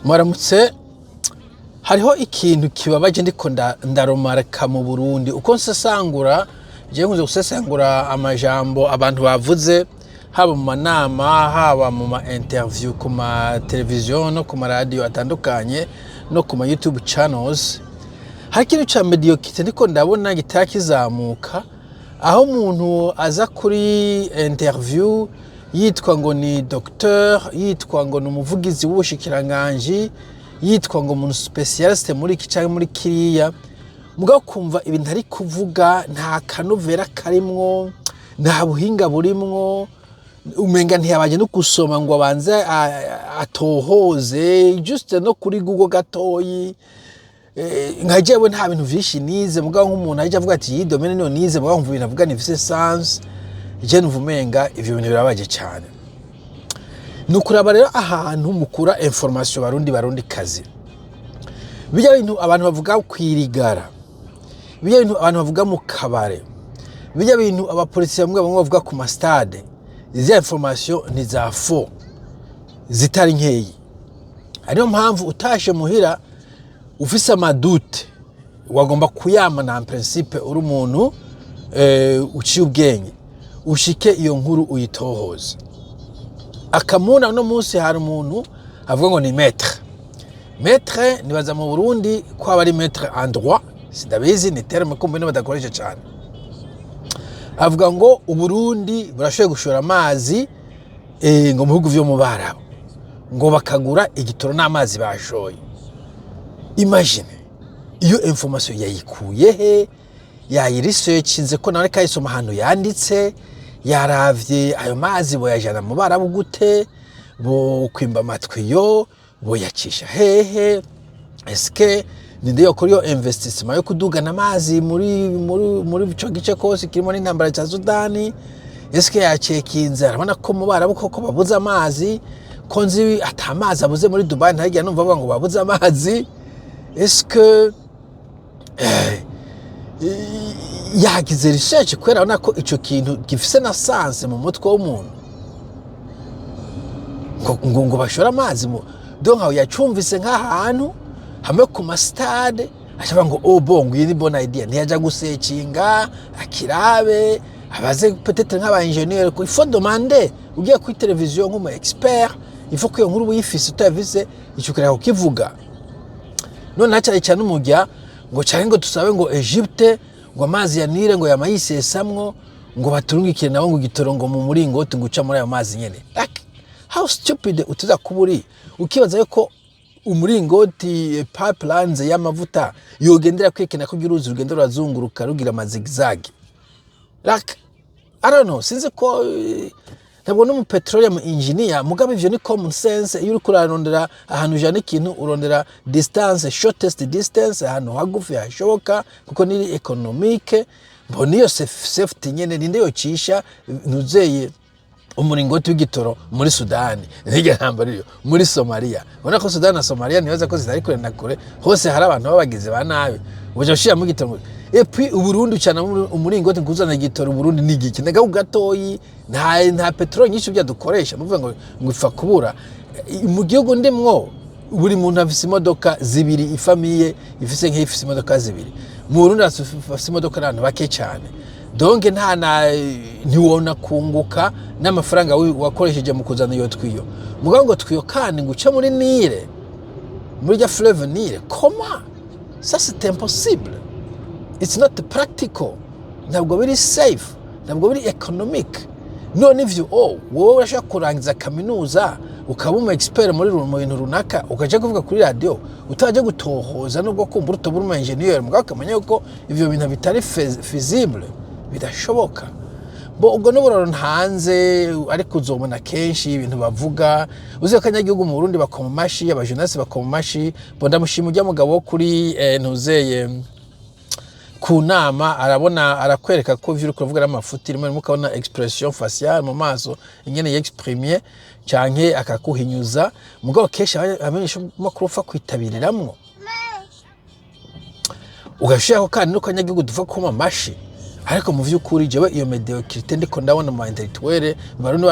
Mwaramutse, hariho ikintu kibabaje ndiko ndaromareka mu Burundi uko nsesangura je nkunze gusesangura amajambo abantu bavuze haba mu manama haba mu ma interview ku ma television no ku ma radio atandukanye no ku ma YouTube channels. Hari ikintu ca mediocrité ndiko ndabona gitakizamuka aho umuntu aza kuri interview yitwa ngo ni docteur, yitwa ngo ni umuvugizi w'ubushikiranganje, yitwa ngo umuntu specialiste muri iki cyangwa muri kiriya, mugabo kumva ibintu ari kuvuga nta kanovera karimwo, nta buhinga burimwo, umenga ntiyabaje no gusoma ngo abanze atohoze just no kuri Google gatoyi. Nkajewe nta bintu vyinshi nize, mugabo nk'umuntu aje avuga ati iyi domaine niyo nize, mugabo mvuye navuga ni vise science, je nuvumenga ivyo bintu birabaje cyane. Nukuraba rero ahantu mukura information barundi kazi. Bijya bintu abantu bavuga kwirigara, bijya bintu abantu bavuga mu kabare, bijya bintu abapolisi bamwe bavuga ku ma stade, izi information ni za faux zitari nkeyi. Ariyo mpamvu utashe muhira ufise amadute wagomba kuyama na principe uri umuntu uciye ubwenge ushike iyo nkuru uyitohoze. Akamuna no munsi hari umuntu avuga ngo ni maître. Maître nibaza mu Burundi ko abari maître en droit, sindabizi ni terme kumbe badakoresha cyane. Avuga ngo uburundi burashoye gushora amazi ngo mu bihugu vyo mu Barabu ngo bakagura igitoro n'amazi bashoye. Imagine iyo information yayikuye he, yayiresearchinze ko nawe kayisoma hano yanditse, yaravye ayo mazi boyajana mu Barabu gute, bo kwimba amatwi yo boyacisha hehe, eske ninde yokora yo investissement yo kudugana amazi muri bico gice kose kirimo n'intambara ya Sudani, eske yacekinze arabona ko mu Barabu koko babuza amazi, ko nzi atamazi abuze muri Dubai ntajya numva bavuga ngo babuza amazi. Eske yagize research kwera ona ko ico kintu gifise na sense mu mutwe w'umuntu ngo bashora amazi mu donc aho yacumvise nk'ahantu hamwe ku ma stade ashaba ngo bongo iyi ni bonne idea, ntiyaja gusecinga akirabe abaze peut-être nk'aba ingénieur ko il faut demander ugiye ku television nk'umu expert, il faut que iyo nkuru uyifise utavize ico kirako kivuga. None nacyari cyane umujya ngo cyane ngo tusabe ngo Egypte ngo amazi ya Nile ngo yamayisesamwo ngo baturungikire nabo ngo gitorongo mu muringoti nguca muri ayo mazi nyene. Like, how stupid utuza kuburi ukibaza yuko umuringoti pipelines y'amavuta yogendera kwekena ko uruzi rugendo razunguruka rugira amazigzag. Like, I don't know, sinzi ko ntabwo no mu petroleum engineer mugabe ivyo ni common sense. Iyo uri kurarondera ahantu jana ikintu urondera distance, shortest distance, ahantu hagufi hashoboka kuko ni economique. Mbona iyo safety nyene ninde yocisha ntuzeye umuringoti w'igitoro muri Sudani, ntige ntambara iyo muri Somalia. Ubona ko Sudani na Somalia nibaza ko zitari kure na kure, hose hari abantu babagize ba nabi uje ushira mu gitoro. Epi uburundi cyane umuringoti kuzana igitoro Burundi nigiki ndaga ugatoyi nta petrol nyinshi bya dukoresha muvuga ngo ifa kubura mu gihugu ndimwo. Buri muntu afise imodoka zibiri, ifamiye ifise nk'ifise imodoka zibiri. Mu Burundi afise imodoka n'abantu bake cyane, donc ntiwona kunguka n'amafaranga wakoresheje mu kuzana iyo twiyo. Mugabo ngo twiyo kandi nguca muri Nile, muri ya fleuve Nile. Comment ça c'est impossible, it's not practical, ntabwo biri safe, ntabwo biri economic. None ivyo wowe urashaka kurangiza kaminuza ukaba umu expert muri bintu runaka ukaje kuvuga kuri radio utaje gutohoza nubwo kumva utobura umu engineer, mugabo kamenya yuko ivyo bintu bitari feasible, bidashoboka. Bo ubwo n'uburaro ntanze ariko uzobona kenshi ibintu bavuga uzi kanyagihugu mu Burundi bakoma mashi, abajournaliste bakoma mashi. Bo ndamushima ujya mugabo wo kuri ntuzeye ku nama arabona arakwereka ko ivyo kuvuga amafuti rimwe mukabona expression faciale mu maso ingene yexprimier canke akakuhinyuza, mugabo kesha amenyesha makuru ufa kwitabiriramwo ugashira ko kandi no kanyagihugu dufa kuma mashi. Ariko mu vy'ukuri jewe iyo mediocrité ndiko ndabona mu intellectuel barundi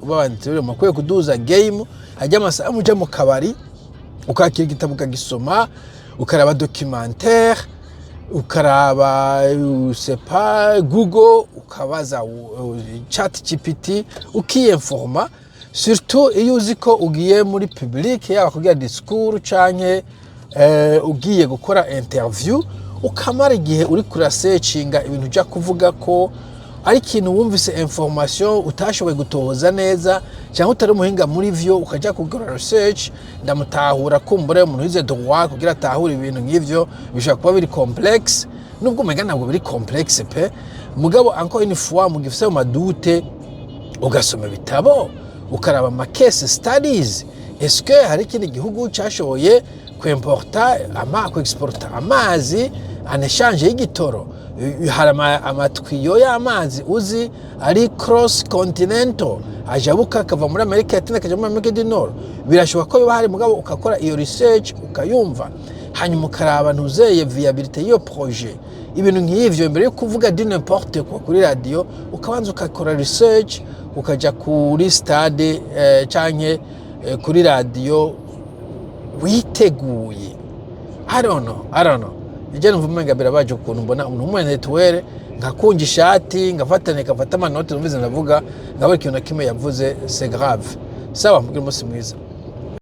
banatebye mukwiye kuduza game ajya amasaha muje mu kabari ukakira igitabo ukagisoma, ukaraba documentaire, ukaraba sepa Google, ukabaza chat GPT, ukiinforma. Surtout iyo uzi ko ugiye muri public yaba kugira discours canke ugiye gukora interview, ukamara igihe uri kurasearchinga ibintu uja kuvuga ko ari ikintu wumvise information utashoboye gutohoza neza cyangwa utari umuhinga muri vyo, ukaja kugura research. Ndamutahura kumbure umuntu wize droit kugira atahura ibintu nk'ivyo bishobora kuba biri complex, nubwo umenga ntabwo biri complex pe, mugabo encore une fois mu gifise mu madute ugasoma bitabo, ukaraba ma case studies. Est-ce que hari ikindi gihugu cyashoboye exporta amazi en échange y'igitoro? Hari amatwiyo y'amazi uzi ari cross continental ajabuka akava muri Amerika Latine akaja muri Amerika du Nord. Birashoboka ko biba hari, mugabo ukakora iyo research ukayumva, hanyuma ukaraba ntuzeye viabilité y'iyo projet. Ibintu nk'ivyo mbere yo kuvuga du n'importe quoi kuri radio, ukabanza ukakora research, ukaja kuri stade canke kuri radio witeguye. I don't know. Ije numva umenga birabaje ukuntu mbona umuntu w'umunetwere ngakunja ishati ngafata amanota numvize ndavuga ngabo ikintu kimwe yavuze c'est grave. Sawa, mugire umunsi mwiza.